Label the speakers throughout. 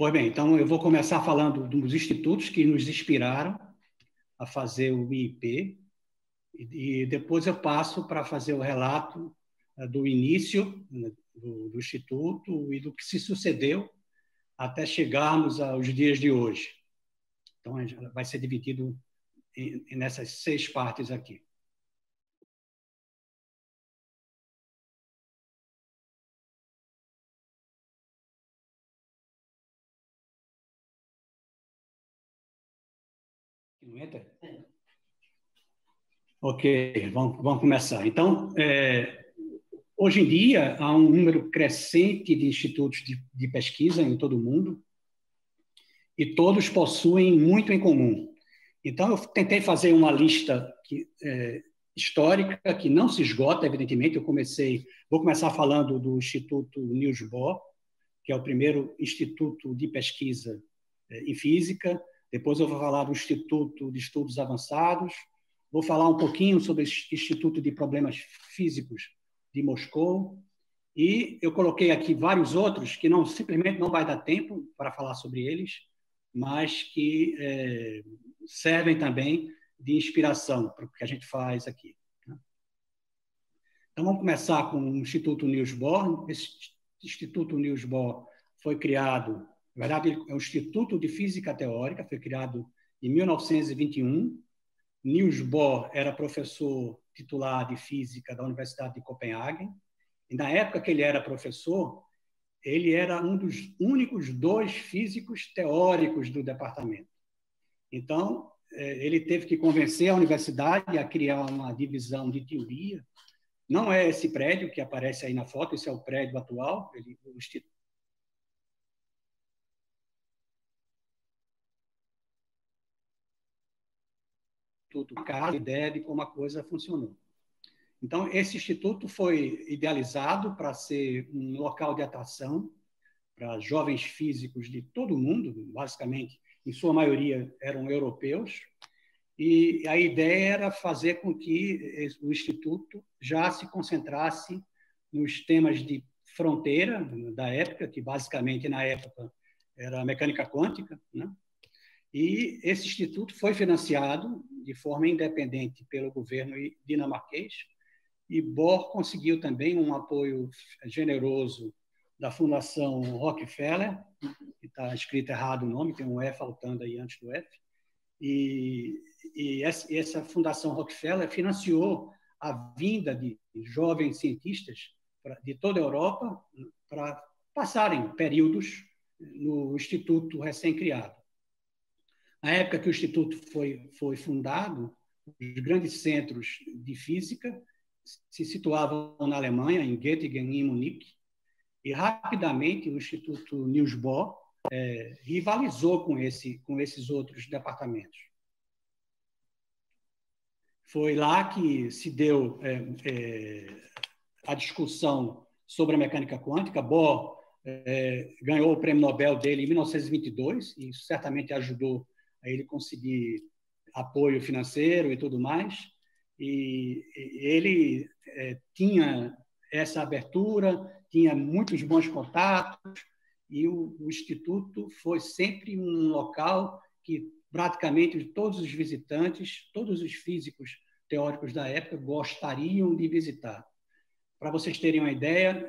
Speaker 1: Pois bem, então eu vou começar falando dos institutos que nos inspiraram a fazer o IIP, e depois eu passo para fazer o relato do início do Instituto e do que se sucedeu até chegarmos aos dias de hoje. Então, vai ser dividido nessas 6 partes aqui. Não entra? Ok, vamos começar. Então, hoje em dia, há um número crescente de institutos de pesquisa em todo o mundo e todos possuem muito em comum. Então, eu tentei fazer uma lista histórica que não se esgota, evidentemente. Vou começar falando do Instituto Niels Bohr, que é o primeiro instituto de pesquisa em física. Depois eu vou falar do Instituto de Estudos Avançados. Vou falar um pouquinho sobre o Instituto de Problemas Físicos de Moscou. E eu coloquei aqui vários outros que simplesmente não vai dar tempo para falar sobre eles, mas que servem também de inspiração para o que a gente faz aqui. Então, vamos começar com o Instituto Niels Bohr. Esse Instituto Niels Bohr foi criado, na verdade, é um Instituto de Física Teórica, foi criado em 1921. Niels Bohr era professor titular de Física da Universidade de Copenhague. E, na época que ele era professor, ele era um dos únicos 2 físicos teóricos do departamento. Então, ele teve que convencer a universidade a criar uma divisão de teoria. Não é esse prédio que aparece aí na foto, esse é o prédio atual, o Instituto a ideia de como a coisa funcionou. Então, esse instituto foi idealizado para ser um local de atração para jovens físicos de todo o mundo, basicamente, em sua maioria eram europeus, e a ideia era fazer com que o Instituto já se concentrasse nos temas de fronteira da época, que basicamente, na época, era a mecânica quântica, né? E esse instituto foi financiado de forma independente pelo governo dinamarquês, e Bohr conseguiu também um apoio generoso da Fundação Rockefeller, que está escrito errado o nome, tem um E faltando aí antes do F, e essa Fundação Rockefeller financiou a vinda de jovens cientistas de toda a Europa para passarem períodos no Instituto recém-criado. Na época que o Instituto foi fundado, os grandes centros de física se situavam na Alemanha, em Göttingen e em Munique, e rapidamente o Instituto Niels Bohr rivalizou com esses outros departamentos. Foi lá que se deu a discussão sobre a mecânica quântica. Bohr ganhou o prêmio Nobel dele em 1922, e isso certamente ajudou a ele conseguir apoio financeiro e tudo mais. E ele tinha essa abertura, tinha muitos bons contatos, e o Instituto foi sempre um local que praticamente todos os visitantes, todos os físicos teóricos da época gostariam de visitar. Para vocês terem uma ideia,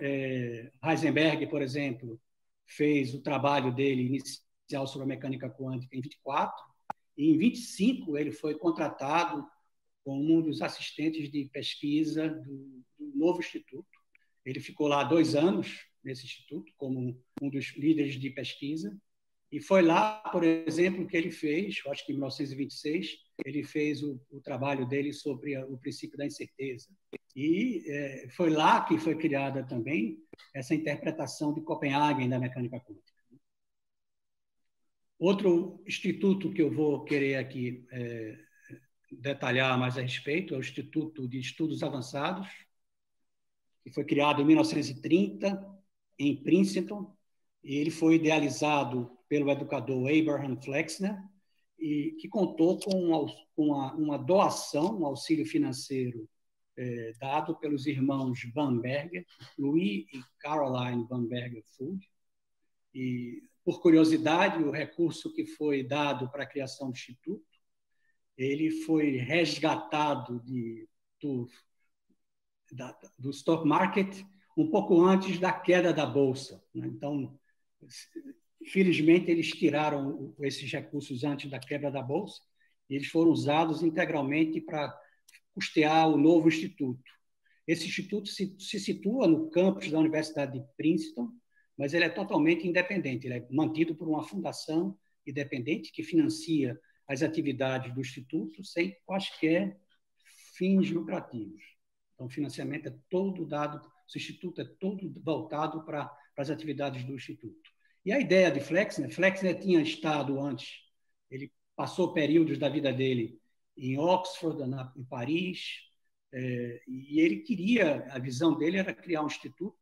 Speaker 1: Heisenberg, por exemplo, fez o trabalho dele inicial sobre a mecânica quântica em 24, e em 25 ele foi contratado como um dos assistentes de pesquisa do novo instituto. Ele ficou lá 2 anos nesse instituto como um dos líderes de pesquisa, e foi lá, por exemplo, que ele fez, eu acho que em 1926, ele fez o trabalho dele sobre o princípio da incerteza. E foi lá que foi criada também essa interpretação de Copenhague da mecânica quântica. Outro instituto que eu vou querer aqui detalhar mais a respeito é o Instituto de Estudos Avançados, que foi criado em 1930 em Princeton, e ele foi idealizado pelo educador Abraham Flexner, e que contou com uma doação, um auxílio financeiro dado pelos irmãos Bamberger, Louis e Caroline Bamberger Fuld, e por curiosidade, o recurso que foi dado para a criação do Instituto, ele foi resgatado do stock market um pouco antes da queda da Bolsa. Então, felizmente, eles tiraram esses recursos antes da quebra da Bolsa e eles foram usados integralmente para custear o novo Instituto. Esse Instituto se situa no campus da Universidade de Princeton, mas ele é totalmente independente. Ele é mantido por uma fundação independente que financia as atividades do Instituto sem quaisquer fins lucrativos. Então, o financiamento é todo dado, o Instituto é todo voltado para as atividades do Instituto. E a ideia de Flexner tinha estado antes, ele passou períodos da vida dele em Oxford, em Paris, e ele queria, a visão dele era criar um instituto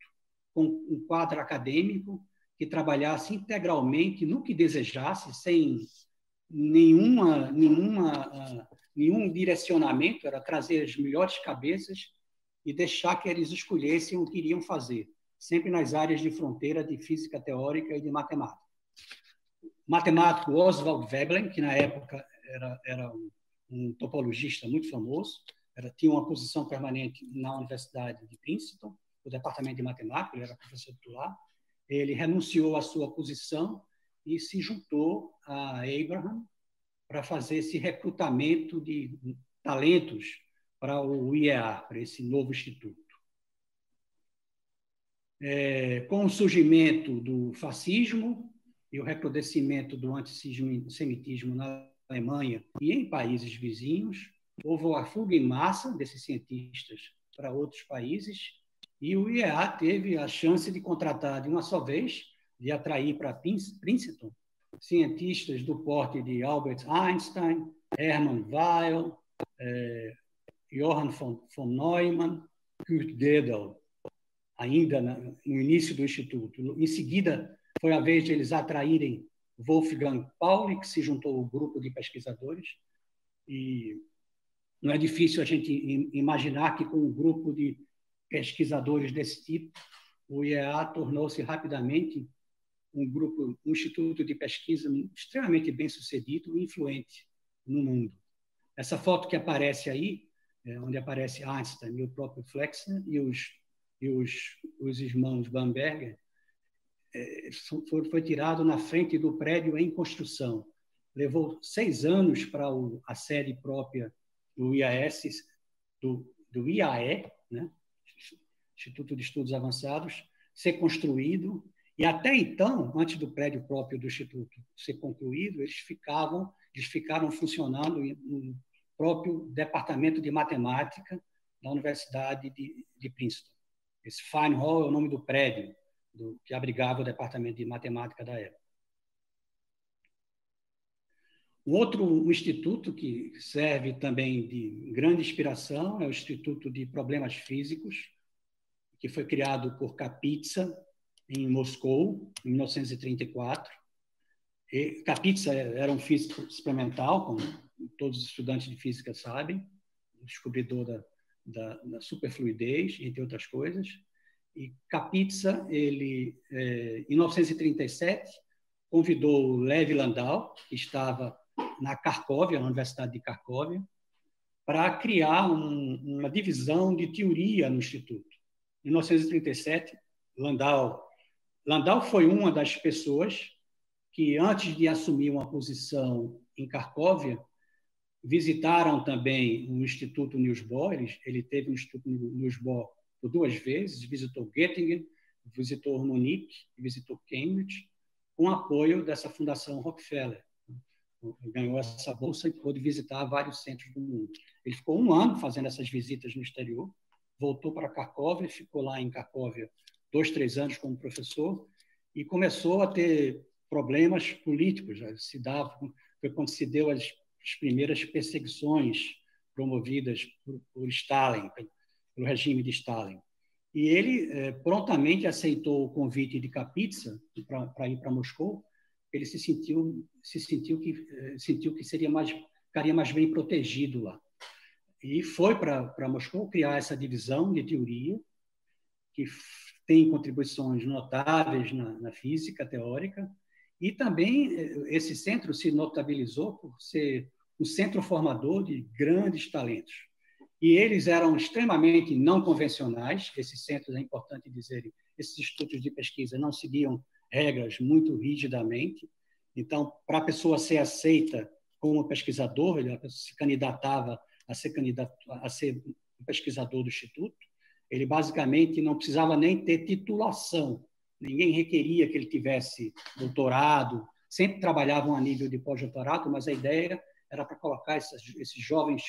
Speaker 1: com um quadro acadêmico que trabalhasse integralmente no que desejasse, sem nenhum direcionamento, era trazer as melhores cabeças e deixar que eles escolhessem o que iriam fazer, sempre nas áreas de fronteira de física teórica e de matemática. O matemático Oswald Veblen, que na época era um topologista muito famoso, tinha uma posição permanente na Universidade de Princeton, no departamento de matemática, ele era professor titular. Ele renunciou à sua posição e se juntou a Abraham para fazer esse recrutamento de talentos para o IEA, para esse novo instituto. Com o surgimento do fascismo e o recrudescimento do antissemitismo na Alemanha e em países vizinhos, houve a fuga em massa desses cientistas para outros países e o IEA teve a chance de contratar de uma só vez, de atrair para Princeton cientistas do porte de Albert Einstein, Hermann Weyl, Johann von Neumann, Kurt Gödel, ainda no início do Instituto. Em seguida, foi a vez de eles atraírem Wolfgang Pauli, que se juntou ao grupo de pesquisadores, e não é difícil a gente imaginar que com um grupo de pesquisadores desse tipo, o IEA tornou-se rapidamente um instituto de pesquisa extremamente bem-sucedido e influente no mundo. Essa foto que aparece aí, onde aparece Einstein e o próprio Flexner e os irmãos Bamberger, foi tirado na frente do prédio em construção. Levou 6 anos para a sede própria do IAS, do IAE, né? Instituto de Estudos Avançados, ser construído. E até então, antes do prédio próprio do Instituto ser concluído, eles ficaram funcionando no próprio departamento de matemática da Universidade de Princeton. Esse Fine Hall é o nome do prédio que abrigava o departamento de matemática da época. Um outro instituto que serve também de grande inspiração é o Instituto de Problemas Físicos, que foi criado por Kapitsa, em Moscou, em 1934. Kapitsa era um físico experimental, como todos os estudantes de física sabem, descobridor da superfluidez, entre outras coisas. E Kapitsa, em 1937, convidou o Lev Landau, que estava na Cracóvia, na Universidade de Cracóvia, para criar uma divisão de teoria no Instituto. Em 1937, Landau foi uma das pessoas que, antes de assumir uma posição em Cracóvia, visitaram também o Instituto Niels Bohr. Ele teve o Instituto Niels Bohr por 2 vezes, visitou Göttingen, visitou Munique, visitou Cambridge, com apoio dessa Fundação Rockefeller. Ganhou essa bolsa e pôde visitar vários centros do mundo. Ele ficou 1 ano fazendo essas visitas no exterior, voltou para Cracóvia, ficou lá em Cracóvia 2, 3 anos como professor e começou a ter problemas políticos. Foi quando se deu as primeiras perseguições promovidas por Stalin, pelo regime de Stalin. E ele prontamente aceitou o convite de Kapitsa para ir para Moscou. Ele sentiu que ficaria mais bem protegido lá. E foi para Moscou criar essa divisão de teoria, que tem contribuições notáveis na física teórica, E também esse centro se notabilizou por ser um centro formador de grandes talentos. E eles eram extremamente não convencionais, esses centros, é importante dizer, esses institutos de pesquisa não seguiam regras muito rigidamente. Então, para a pessoa ser aceita como pesquisador, ele se candidatava a ser um pesquisador do Instituto, ele basicamente não precisava nem ter titulação, ninguém requeria que ele tivesse doutorado, sempre trabalhavam a nível de pós-doutorado, mas a ideia era para colocar esses jovens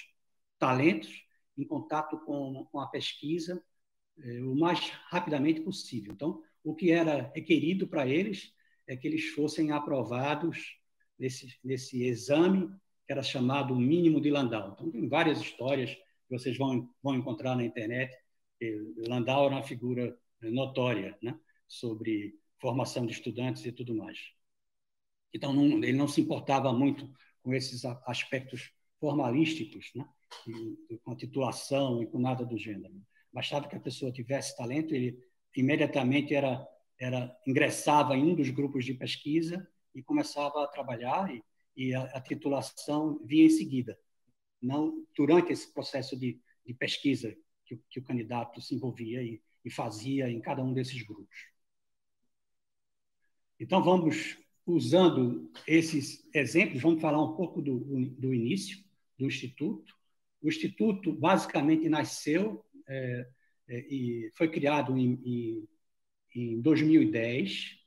Speaker 1: talentos em contato com a pesquisa o mais rapidamente possível. Então, o que era requerido para eles é que eles fossem aprovados nesse exame, que era chamado mínimo de Landau. Então, tem várias histórias que vocês vão encontrar na internet. Landau era uma figura notória, né, sobre formação de estudantes e tudo mais. Então, ele não se importava muito com esses aspectos formalísticos, né, com a titulação e com nada do gênero. Bastava que a pessoa tivesse talento, ele imediatamente ingressava em um dos grupos de pesquisa e começava a trabalhar, e a titulação vinha em seguida, não durante esse processo de pesquisa que o candidato se envolvia e fazia em cada um desses grupos. Então, vamos, usando esses exemplos, vamos falar um pouco do início do Instituto. O Instituto, basicamente, nasceu e foi criado em 2010.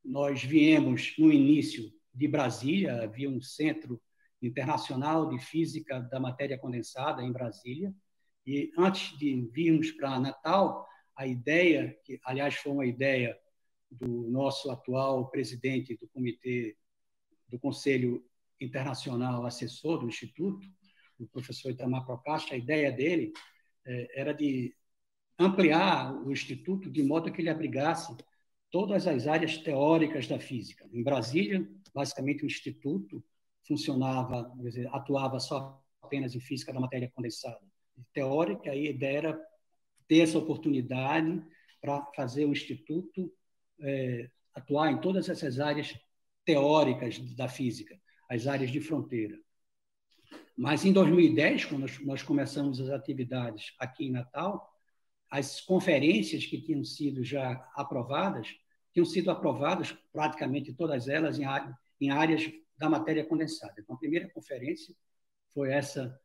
Speaker 1: Nós viemos, no início, de Brasília, havia um Centro Internacional de Física da Matéria Condensada em Brasília, e antes de virmos para Natal, a ideia, que aliás foi uma ideia do nosso atual presidente do Comitê do Conselho Internacional Assessor do Instituto, o professor Itamar Procaste, a ideia dele era de ampliar o Instituto de modo que ele abrigasse todas as áreas teóricas da física. Em Brasília, basicamente, o Instituto funcionava, quer dizer, atuava só apenas em física da matéria condensada teórica, e a ideia era ter essa oportunidade para fazer o Instituto atuar em todas essas áreas teóricas da física, as áreas de fronteira. Mas, em 2010, quando nós começamos as atividades aqui em Natal, as conferências que tinham sido já aprovadas, tinham sido aprovadas praticamente todas elas em áreas da matéria condensada. Então, a primeira conferência foi essa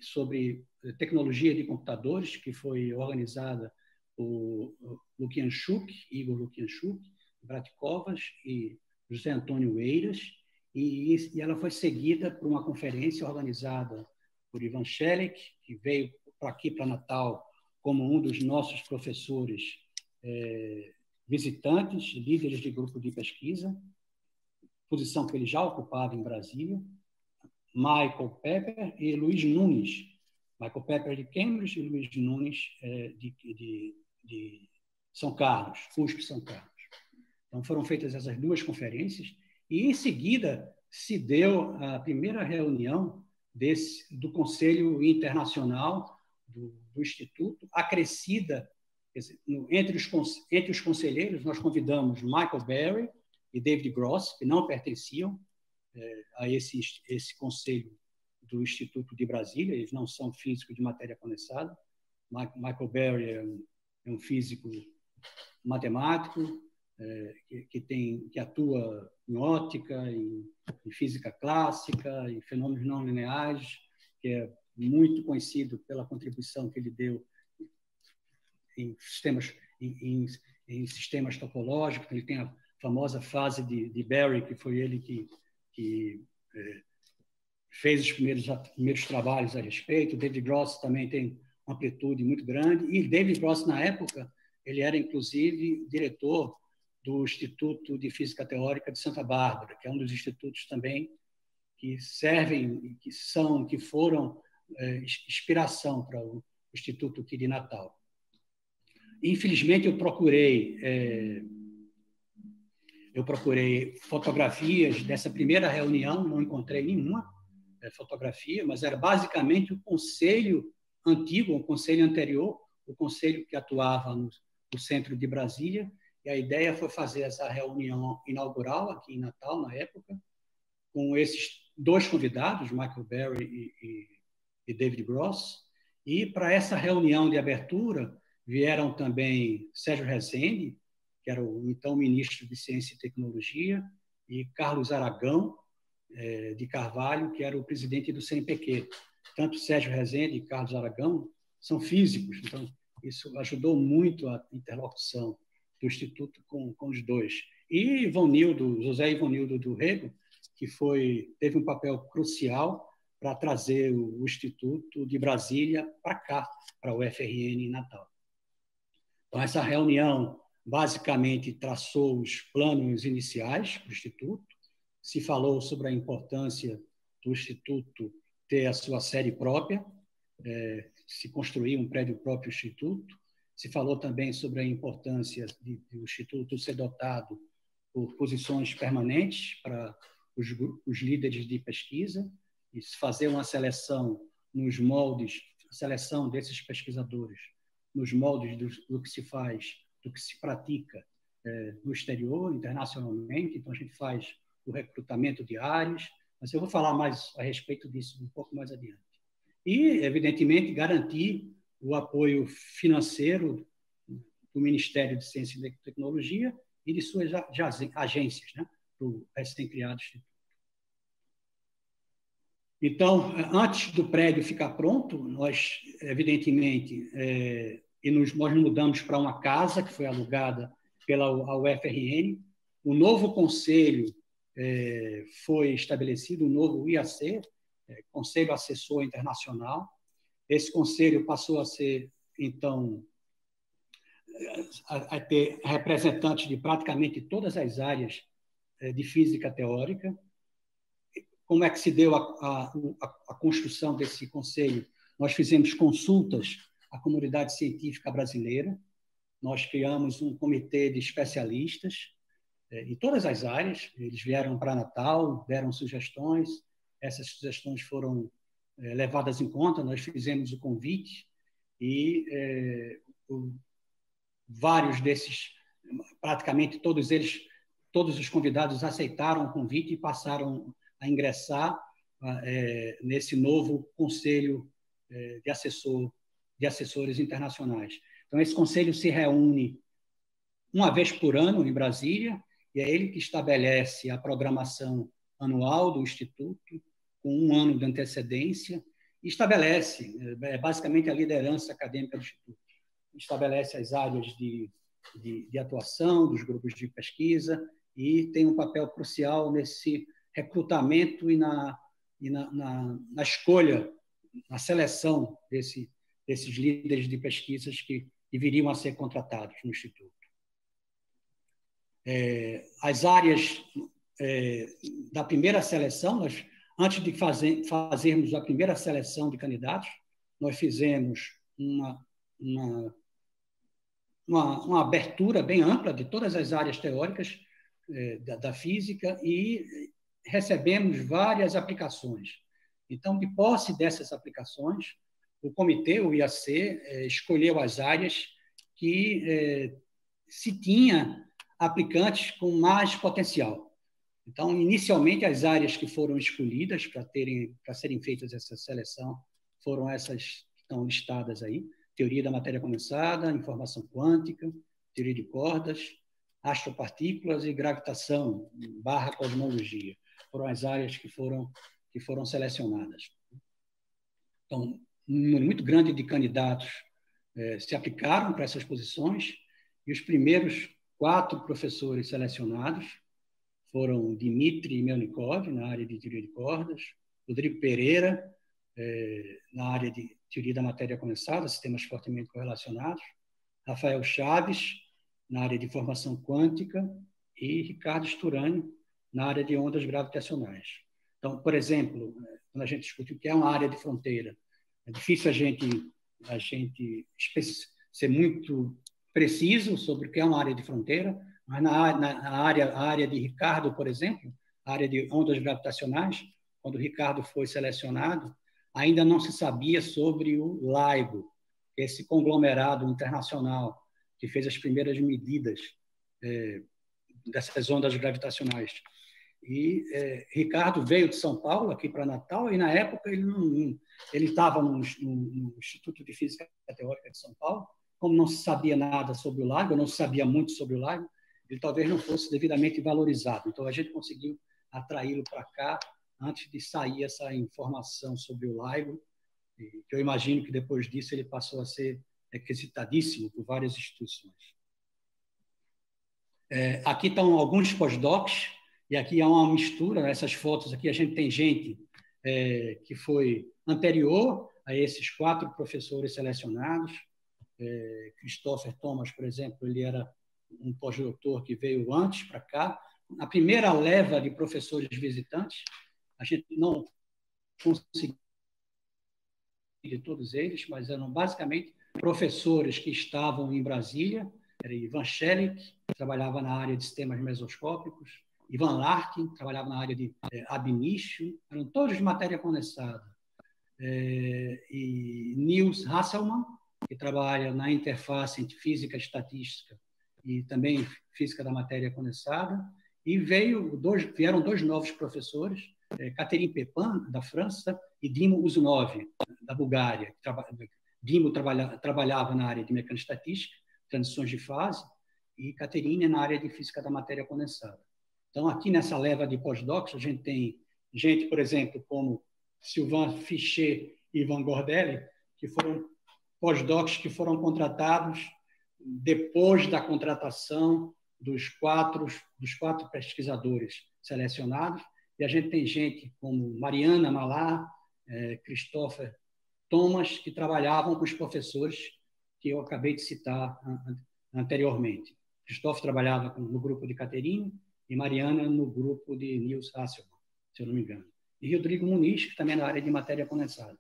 Speaker 1: sobre tecnologia de computadores, que foi organizada por Igor Lukianchuk, Bratkovas e José Antônio Eiras, e ela foi seguida por uma conferência organizada por Ivan Schelik, que veio aqui para Natal como um dos nossos professores visitantes, líderes de grupo de pesquisa, posição que ele já ocupava em Brasília, Michael Pepper e Luiz Nunes. Michael Pepper de Cambridge e Luiz Nunes de São Carlos, USP São Carlos. Então, foram feitas essas duas conferências e, em seguida, se deu a primeira reunião do Conselho Internacional do Instituto, acrescida, quer dizer, entre os conselheiros, nós convidamos Michael Berry e David Gross, que não pertenciam a esse conselho do Instituto de Brasília, eles não são físicos de matéria condensada. Michael Berry é um físico matemático, que atua em óptica, em física clássica, em fenômenos não lineares, que é muito conhecido pela contribuição que ele deu em sistemas topológicos. Ele tem a famosa fase de Berry, que foi ele que fez os primeiros trabalhos a respeito. David Gross também tem uma amplitude muito grande. E David Gross, na época, ele era, inclusive, diretor do Instituto de Física Teórica de Santa Bárbara, que é um dos institutos também que servem, que foram inspiração para o Instituto aqui de Natal. Infelizmente, eu procurei fotografias dessa primeira reunião, não encontrei nenhuma fotografia, mas era basicamente o conselho antigo, o conselho anterior, o conselho que atuava no centro de Brasília, e a ideia foi fazer essa reunião inaugural aqui em Natal, na época, com esses dois convidados, Michael Berry e David Gross, e para essa reunião de abertura vieram também Sérgio Rezende, que era o então ministro de Ciência e Tecnologia, e Carlos Aragão de Carvalho, que era o presidente do CNPq. Tanto Sérgio Rezende e Carlos Aragão são físicos, então isso ajudou muito a interlocução do Instituto com os dois. E José Ivonildo do Rego, que teve um papel crucial para trazer o Instituto de Brasília para cá, para o UFRN em Natal. Então, essa reunião basicamente traçou os planos iniciais do Instituto, se falou sobre a importância do Instituto ter a sua sede própria, se construir um prédio próprio do Instituto, se falou também sobre a importância do Instituto ser dotado por posições permanentes para os líderes de pesquisa, e fazer uma seleção nos moldes, a seleção desses pesquisadores nos moldes do que se faz, do que se pratica no exterior, internacionalmente. Então, a gente faz o recrutamento de áreas, mas eu vou falar mais a respeito disso um pouco mais adiante. E, evidentemente, garantir o apoio financeiro do Ministério de Ciência e Tecnologia e de suas agências, né, para o recém-criado Instituto. Então, antes do prédio ficar pronto, nós, evidentemente, nós mudamos para uma casa que foi alugada pela UFRN. O novo conselho foi estabelecido, o novo IAC, Conselho Assessor Internacional. Esse conselho passou a ser, então, a ter representantes de praticamente todas as áreas de física teórica. Como é que se deu a construção desse conselho? Nós fizemos consultas à comunidade científica brasileira, nós criamos um comitê de especialistas em todas as áreas, eles vieram para Natal, deram sugestões, essas sugestões foram levadas em conta, nós fizemos o convite e vários desses, praticamente todos eles, todos os convidados aceitaram o convite e passaram a ingressar nesse novo conselho de assessores internacionais. Então, esse conselho se reúne uma vez por ano em Brasília, e é ele que estabelece a programação anual do Instituto, com um ano de antecedência, e estabelece, basicamente, a liderança acadêmica do Instituto. Estabelece as áreas de atuação dos grupos de pesquisa e tem um papel crucial nesse recrutamento e na escolha, na seleção desses líderes de pesquisas que deveriam a ser contratados no Instituto. As áreas da primeira seleção, antes de fazermos a primeira seleção de candidatos, nós fizemos uma abertura bem ampla de todas as áreas teóricas da física e recebemos várias aplicações. Então, de posse dessas aplicações, o comitê, o IAC, escolheu as áreas que se tinha aplicantes com mais potencial. Então, inicialmente, as áreas que foram escolhidas para serem feitas essa seleção foram essas que estão listadas aí: teoria da matéria condensada, informação quântica, teoria de cordas, astropartículas e gravitação / cosmologia. Foram as áreas que foram selecionadas. Então, um número muito grande de candidatos se aplicaram para essas posições, e os primeiros 4 professores selecionados foram Dmitry Melnikov, na área de teoria de cordas, Rodrigo Pereira, na área de teoria da matéria condensada, sistemas fortemente correlacionados, Rafael Chaves, na área de formação quântica, e Ricardo Sturani, na área de ondas gravitacionais. Então, por exemplo, quando a gente discute o que é uma área de fronteira, é difícil a gente ser muito preciso sobre o que é uma área de fronteira, mas a área de Ricardo, por exemplo, a área de ondas gravitacionais, quando o Ricardo foi selecionado, ainda não se sabia sobre o LIGO, esse conglomerado internacional que fez as primeiras medidas dessas ondas gravitacionais. E Ricardo veio de São Paulo aqui para Natal, e na época ele estava no Instituto de Física Teórica de São Paulo. Como não se sabia nada sobre o LIGO, não se sabia muito sobre o LIGO, ele talvez não fosse devidamente valorizado. Então, a gente conseguiu atraí-lo para cá antes de sair essa informação sobre o LIGO, que eu imagino que depois disso ele passou a ser requisitadíssimo por várias instituições. Aqui estão alguns pós-docs, e aqui há uma mistura. Essas fotos aqui, a gente tem gente que foi anterior a esses 4 professores selecionados. Christopher Thomas, por exemplo, ele era um pós-doutor que veio antes para cá. A primeira leva de professores visitantes, a gente não conseguiu de todos eles, mas eram basicamente professores que estavam em Brasília. Era Ivan Schelick, que trabalhava na área de sistemas mesoscópicos, Ivan Larkin, que trabalhava na área de ab initio, eram todos de matéria condensada. E Niels Hasselmann, que trabalha na interface entre física e estatística e também física da matéria condensada. E vieram 2 novos professores, Catherine Pepin, da França, e Dimo Uzunov, da Bulgária. Dimo trabalhava na área de mecânica estatística, transições de fase, e Catherine na área de física da matéria condensada. Então, aqui nessa leva de pós-docs, a gente tem gente, por exemplo, como Sylvain Fichet e Ivan Gordelli, que foram pós-docs que foram contratados depois da contratação dos quatro pesquisadores selecionados. E a gente tem gente como Mariana Malá, Christopher Thomas, que trabalhavam com os professores que eu acabei de citar anteriormente. Christopher trabalhava no grupo de Catherine e Mariana no grupo de Niels Hasselmann, se eu não me engano. E Rodrigo Muniz, que também é na área de matéria condensada.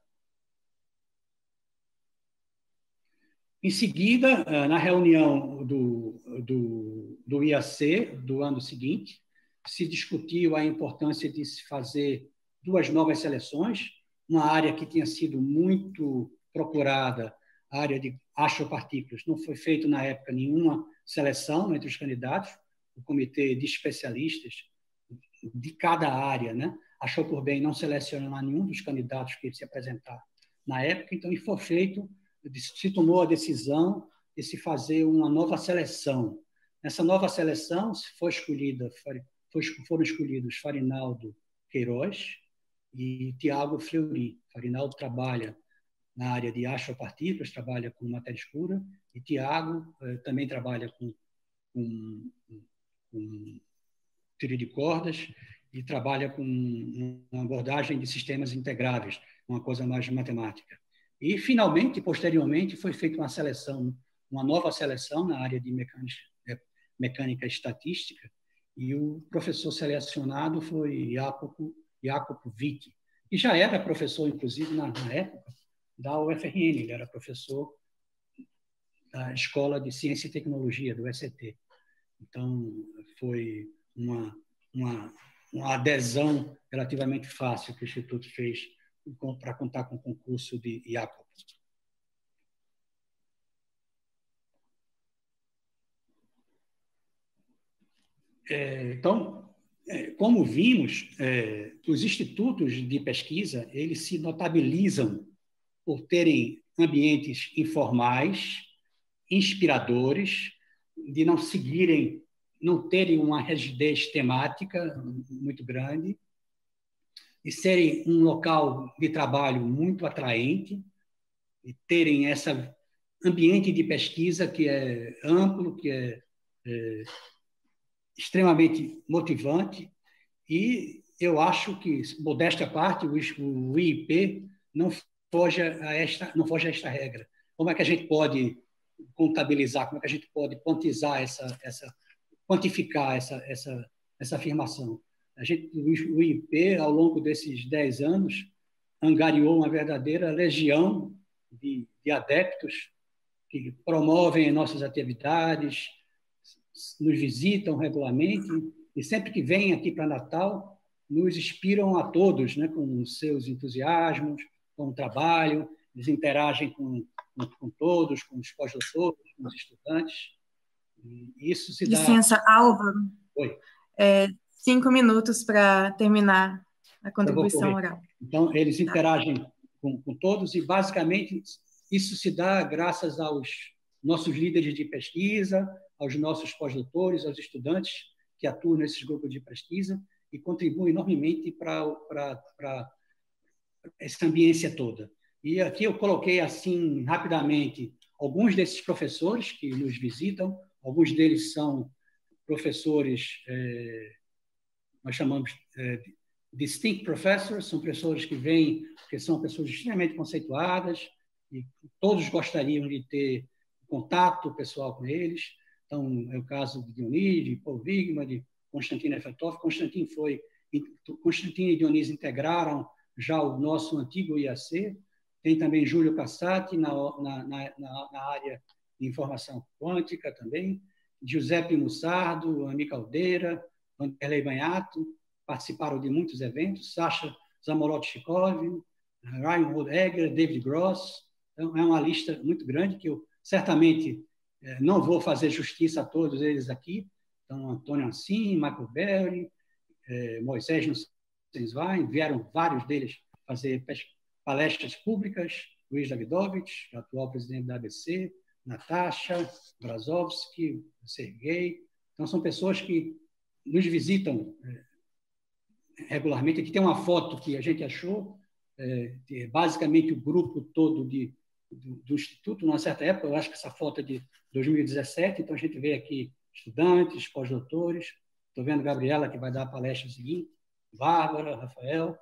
Speaker 1: Em seguida, na reunião do IAC do ano seguinte, se discutiu a importância de se fazer 2 novas seleções, uma área que tinha sido muito procurada, a área de astropartículas. Não foi feito, na época, nenhuma seleção entre os candidatos. O comitê de especialistas de cada área, né, achou por bem não selecionar nenhum dos candidatos que se apresentaram na época. Então, se tomou a decisão de se fazer uma nova seleção. Nessa nova seleção foram escolhidos Farinaldo Queiroz e Tiago Fleury. Farinaldo trabalha na área de astropartículas, trabalha com matéria escura, e Tiago também trabalha com teoria de cordas e trabalha com uma abordagem de sistemas integráveis, uma coisa mais matemática. E, finalmente, posteriormente, foi feita uma nova seleção na área de mecânica estatística, e o professor selecionado foi Jacopo Vitti, que já era professor, inclusive, na época, da UFRN. Ele era professor da Escola de Ciência e Tecnologia, do ECT. Então, foi uma adesão relativamente fácil que o Instituto fez para contar com o concurso de Jacob. Então, como vimos, os institutos de pesquisa, eles se notabilizam por terem ambientes informais, inspiradores, de não terem uma rigidez temática muito grande, de serem um local de trabalho muito atraente, e terem esse ambiente de pesquisa que é amplo, que é extremamente motivante. E eu acho que, modéstia à parte, o IIP não foge a esta regra. Como é que a gente pode contabilizar, como é que a gente pode quantificar essa afirmação? O IIP, ao longo desses 10 anos, angariou uma verdadeira legião de adeptos que promovem nossas atividades, nos visitam regularmente, e sempre que vêm aqui para Natal, nos inspiram a todos, né, com seus entusiasmos, com o trabalho, eles interagem com todos, com os pós-doutores, com os estudantes. Isso se dá...
Speaker 2: Licença, Álvaro.
Speaker 1: Oi.
Speaker 2: 5 minutos para terminar a contribuição oral.
Speaker 1: Então, eles interagem com todos e, basicamente, isso se dá graças aos nossos líderes de pesquisa, aos nossos pós-doutores, aos estudantes que atuam nesses grupos de pesquisa e contribuem enormemente para essa ambiência toda. E aqui eu coloquei, assim, rapidamente, alguns desses professores que nos visitam. Alguns deles são professores, nós chamamos distinct professors, são professores que vêm, que são pessoas extremamente conceituadas, e todos gostariam de ter contato pessoal com eles. Então, é o caso de Dionísio, de Paul Wigman, de Konstantin Efetov. Konstantin e Dionísio integraram já o nosso antigo IAC. Tem também Júlio Cassati na área de informação quântica também, Giuseppe Mussardo, Ami Caldeira, Vanderlei Banhato, participaram de muitos eventos, Sasha Zamolot-Chikov, Ryan Rodegger, David Gross. Então, é uma lista muito grande que eu certamente não vou fazer justiça a todos eles aqui. Então, Antônio Anssim, Michael Berry, Moisés Nussenswein, vieram vários deles fazer palestras públicas, Luiz Davidovich, atual presidente da ABC, Natasha Brazovski, Sergei. Então, são pessoas que nos visitam regularmente. Aqui tem uma foto que a gente achou, basicamente o grupo todo do Instituto, numa certa época, eu acho que essa foto é de 2017, então a gente vê aqui estudantes, pós-doutores, estou vendo a Gabriela, que vai dar a palestra seguinte, Bárbara, Rafael,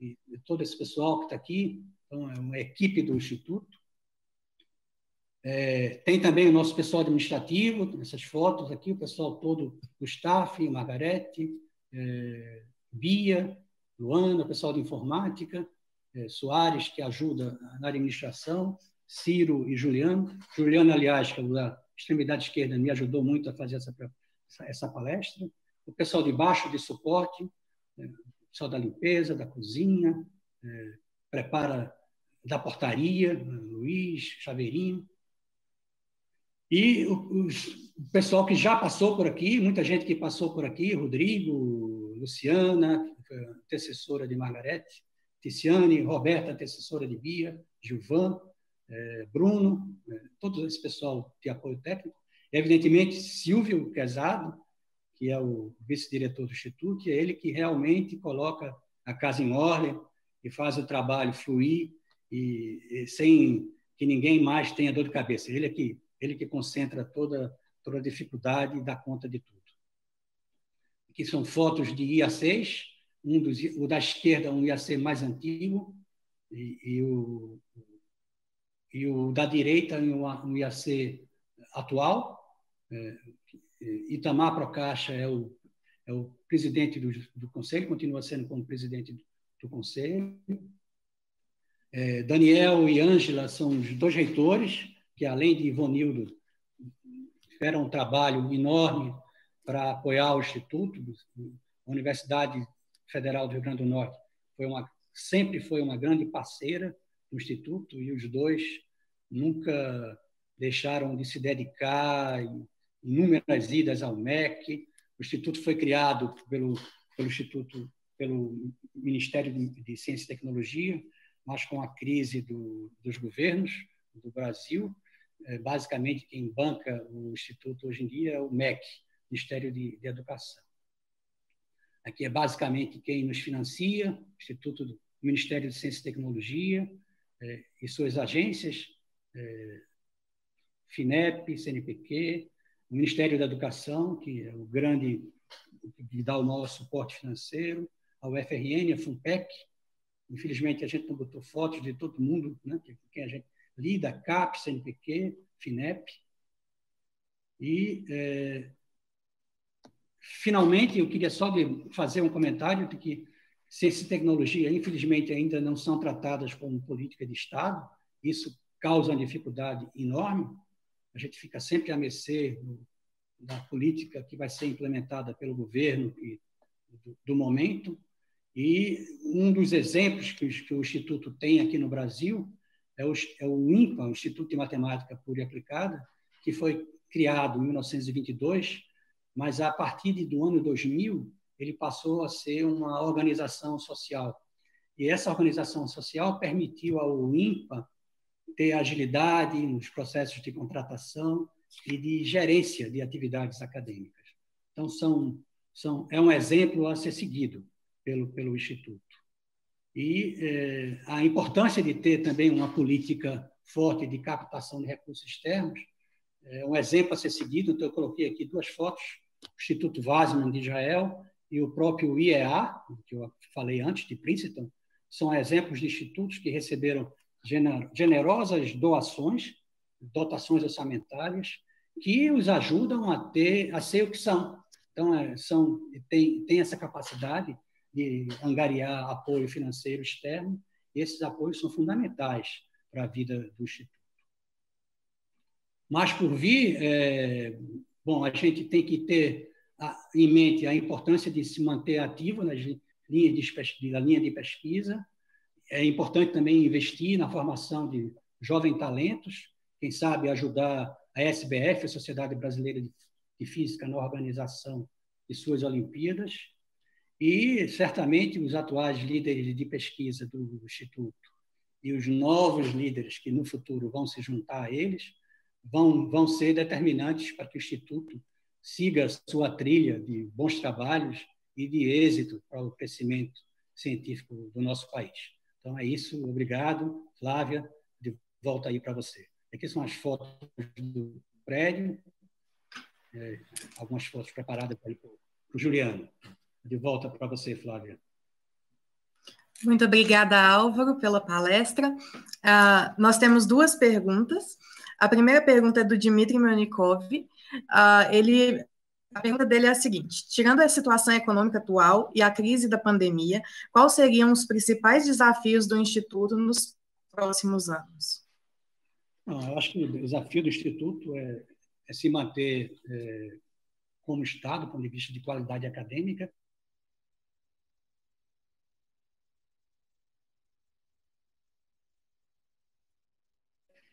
Speaker 1: e todo esse pessoal que está aqui. Então, é uma equipe do Instituto. Tem também o nosso pessoal administrativo, essas fotos aqui, o pessoal todo do staff, Margarete, Bia, Luana, o pessoal de informática, Soares, que ajuda na administração, Ciro e Juliano. Juliano, aliás, que é da extremidade esquerda, me ajudou muito a fazer essa palestra. O pessoal de baixo, de suporte, o pessoal da limpeza, da cozinha, prepara da portaria, Luiz, Chaveirinho. E o pessoal que já passou por aqui, muita gente que passou por aqui, Rodrigo, Luciana, antecessora de Margarete, Ticiane, Roberta, antecessora de Bia, Gilvan, Bruno, todo esse pessoal de apoio técnico. E, evidentemente, Silvio Quezado, que é o vice-diretor do Instituto, é ele que realmente coloca a casa em ordem e faz o trabalho fluir e sem que ninguém mais tenha dor de cabeça. Ele que concentra toda a dificuldade e dá conta de tudo. Aqui são fotos de IACs, o da esquerda, um IAC mais antigo, e o da direita, um IAC atual. Itamar Procacha é o presidente do Conselho, continua sendo como presidente do Conselho. Daniel e Ângela são os dois reitores, que, além de Ivonildo, fizeram um trabalho enorme para apoiar o Instituto. A Universidade Federal do Rio Grande do Norte sempre foi uma grande parceira do Instituto, e os dois nunca deixaram de se dedicar, inúmeras idas ao MEC. O Instituto foi criado pelo Ministério de Ciência e Tecnologia, mas com a crise dos governos do Brasil, basicamente quem banca o Instituto hoje em dia é o MEC, Ministério de Educação. Aqui é basicamente quem nos financia, o Instituto do Ministério de Ciência e Tecnologia e suas agências, FINEP, CNPq, o Ministério da Educação, que é o grande, que dá o maior suporte financeiro, a UFRN, a FUNPEC. Infelizmente, a gente não botou fotos de todo mundo, né, com quem a gente lida, CAP, CNPq, FINEP. E, finalmente, eu queria só fazer um comentário de que ciência e tecnologia, infelizmente, ainda não são tratadas como política de Estado. Isso causa uma dificuldade enorme. A gente fica sempre à mercê da política que vai ser implementada pelo governo do momento. E um dos exemplos que o Instituto tem aqui no Brasil é o INPA, o Instituto de Matemática Pura e Aplicada, que foi criado em 1922, mas a partir do ano 2000, ele passou a ser uma organização social. E essa organização social permitiu ao INPA ter agilidade nos processos de contratação e de gerência de atividades acadêmicas. Então, é um exemplo a ser seguido pelo Instituto. E a importância de ter também uma política forte de captação de recursos externos é um exemplo a ser seguido. Então, eu coloquei aqui 2 fotos, o Instituto Weizmann de Israel e o próprio IEA, que eu falei antes, de Princeton, são exemplos de institutos que receberam generosas dotações orçamentárias, que os ajudam a ser o que são. Então, tem essa capacidade de angariar apoio financeiro externo, e esses apoios são fundamentais para a vida do Instituto. Mas, por vir, a gente tem que ter em mente a importância de se manter ativo na linha de pesquisa. É importante também investir na formação de jovens talentos, quem sabe ajudar a SBF, a Sociedade Brasileira de Física, na organização de suas Olimpíadas, e certamente os atuais líderes de pesquisa do Instituto e os novos líderes que no futuro vão se juntar a eles vão ser determinantes para que o Instituto siga sua trilha de bons trabalhos e de êxito para o crescimento científico do nosso país. Então, é isso. Obrigado, Flávia. De volta aí para você. Aqui são as fotos do prédio, algumas fotos preparadas para o Juliano. De volta para você, Flávia.
Speaker 2: Muito obrigada, Álvaro, pela palestra. Nós temos 2 perguntas. A primeira pergunta é do Dmitry Melnikov. A pergunta dele é a seguinte: tirando a situação econômica atual e a crise da pandemia, quais seriam os principais desafios do Instituto nos próximos anos?
Speaker 1: Eu acho que o desafio do Instituto é se manter como Estado, do ponto de vista de qualidade acadêmica,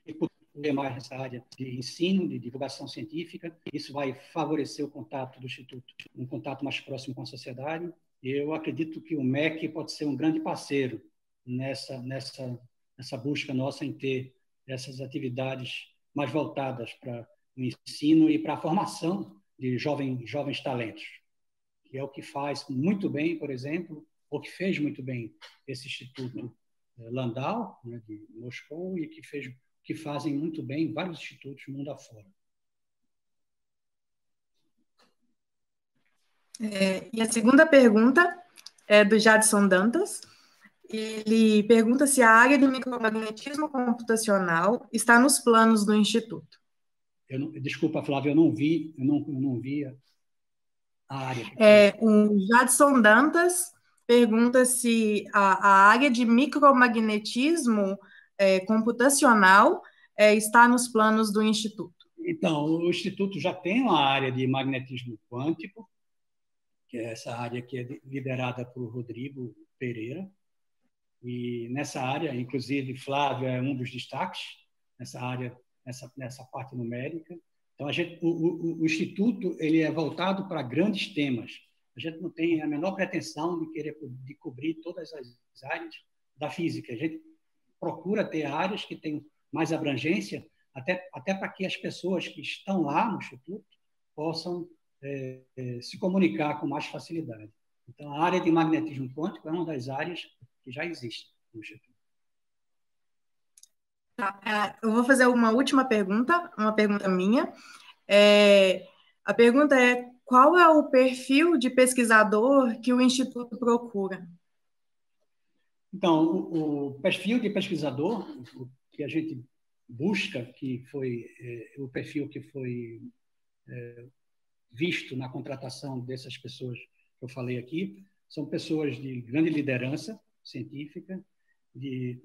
Speaker 1: e poder mais nessa área de ensino, de divulgação científica. Isso vai favorecer o contato do Instituto, um contato mais próximo com a sociedade. Eu acredito que o MEC pode ser um grande parceiro nessa busca nossa em ter essas atividades mais voltadas para o ensino e para a formação de jovens talentos, que é o que faz muito bem, por exemplo, ou que fez muito bem esse Instituto Landau, né, de Moscou, e que fazem muito bem vários institutos mundo afora.
Speaker 2: E a segunda pergunta é do Jadson Dantas. Ele pergunta se a área de micromagnetismo computacional está nos planos do Instituto.
Speaker 1: Desculpa, Flávia, eu não vi a área.
Speaker 2: O Jadson Dantas pergunta se a área de micromagnetismo computacional está nos planos do Instituto.
Speaker 1: Então, o Instituto já tem uma área de magnetismo quântico, que é essa área que é liderada por Rodrigo Pereira. E nessa área, inclusive, Flávio é um dos destaques nessa área, nessa parte numérica. Então, o Instituto ele é voltado para grandes temas. A gente não tem a menor pretensão de cobrir todas as áreas da física. A gente procura ter áreas que tenham mais abrangência, até para que as pessoas que estão lá no Instituto possam se comunicar com mais facilidade. Então, a área de magnetismo quântico é uma das áreas que já existe no Instituto.
Speaker 2: Eu vou fazer uma última pergunta, uma pergunta minha. A pergunta é: qual é o perfil de pesquisador que o Instituto procura?
Speaker 1: Então, o perfil de pesquisador que a gente busca, que foi o perfil que foi visto na contratação dessas pessoas que eu falei aqui, são pessoas de grande liderança científica, de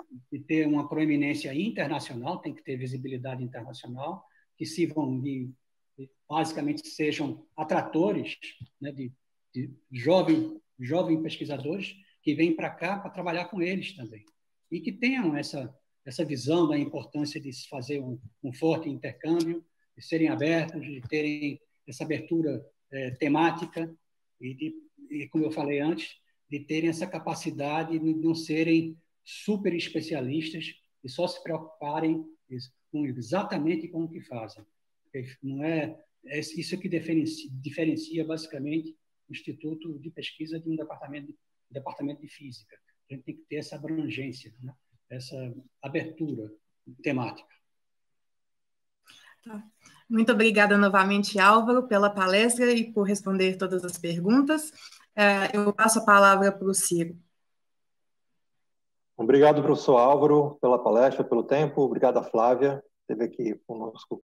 Speaker 1: ter uma proeminência internacional, tem que ter visibilidade internacional, que basicamente sejam atratores, né, de jovens pesquisadores que vêm para cá para trabalhar com eles também, e que tenham essa visão da importância de se fazer um forte intercâmbio, de serem abertos, de terem essa abertura temática e, como eu falei antes, de terem essa capacidade de não serem super especialistas e só se preocuparem exatamente com o que fazem. Não é isso que diferencia basicamente o Instituto de Pesquisa de um departamento de Física. A gente tem que ter essa abrangência, né? Essa abertura temática.
Speaker 2: Tá. Muito obrigada novamente, Álvaro, pela palestra e por responder todas as perguntas. Eu passo a palavra para o Ciro.
Speaker 3: Obrigado, professor Álvaro, pela palestra, pelo tempo. Obrigado, Flávia, que esteve aqui conosco